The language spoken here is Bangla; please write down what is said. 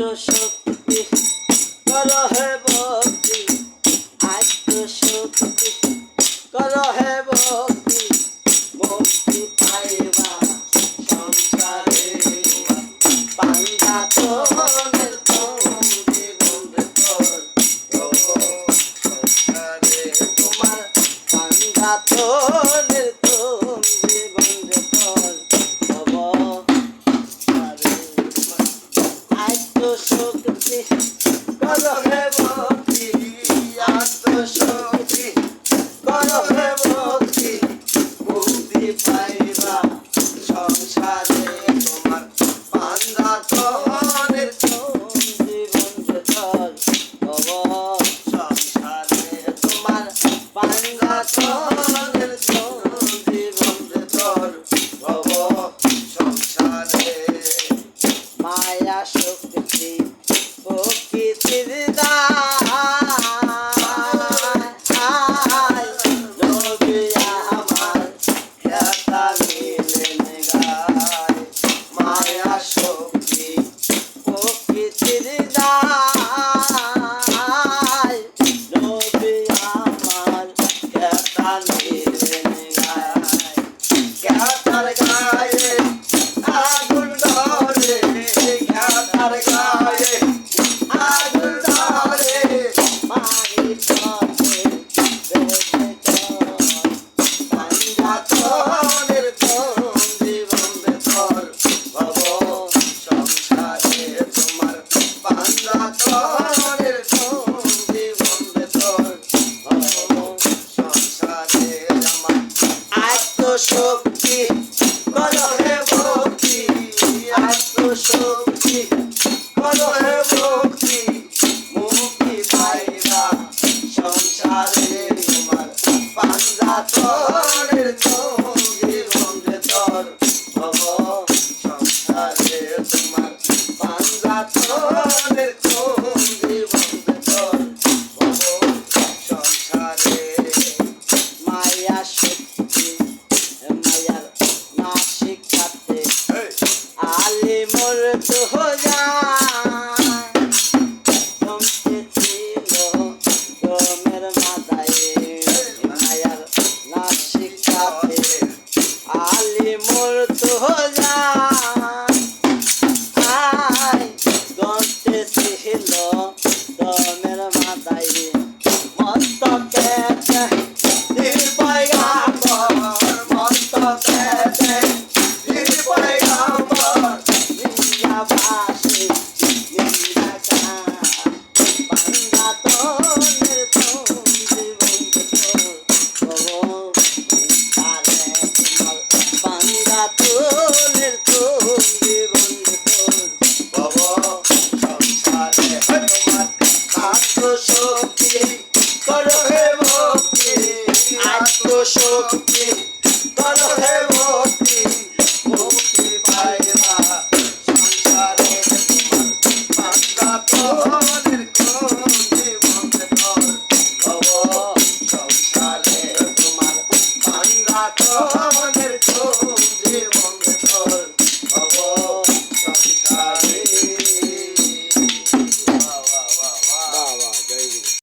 আত্মশক্তি করো হে ভক্তি, আত্মশক্তি করো হে ভক্তি, মুক্তি পাইবা সংসারে পান্ডা তোনের সঙ্গে বন্ধে তোর সংসারে তোমার পান্ডা তোনের সঙ্গে বন্ধে তোর আত্মশক্তি করো হে ভক্তি, আত্মশক্তি করো হে ভক্তি, মুক্তি পাইবা সংসারে তোমার পান্ডা তোনের সঙ্গে বন্ধে তোর সংসারে তোমার পান্ডা তোনের সঙ্গে বন্ধে তোর সংসারে মায়া শক্তি প্রকৃতির রবি আমার খেতা মিলেন গায়, মায়া শক্তি প্রকৃতির রবি আমার খেতা মিলেন গায়, খেতার গায়ে আগুন ধরে, খেতার গায়ে আগুন ধরে, মারি পথে পান্ডা তোনের সঙ্গে বন্ধে তোর সংসারে তোমার পান্ডা তোনের সঙ্গে বন্ধে তোর সংসারে আমার আত্মশক্তি করো হে ভক্তি, আত্মশক্তি করো হে ভক্তি, মুক্তি পাইবা সংসারে তোমার পান্ডা তোনের সঙ্গে বন্ধে তোর সংসারে তোমার পান্ডা তোনের সঙ্গে বন্ধে তোর সংসারে মায়া শক্তি মায়ার না শিখাতে আলে মোর তো তোমের মাথায় মায়ার না শিখাতে আলে মোর তো গন্তে ছিল তোমের মাথায় মস্তকে নির্ভয়াম্বর, মস্তকে নির্ভয়াম্বর নিয়াবাসে নিরাকা পান্ডা তোনের সঙ্গে বন্ধে তোর পান্ডা তোনের সঙ্গে বন্ধে তোর সংসারে তোমার আত্মশক্তি করো হে ভক্তি, আত্মশক্তি করো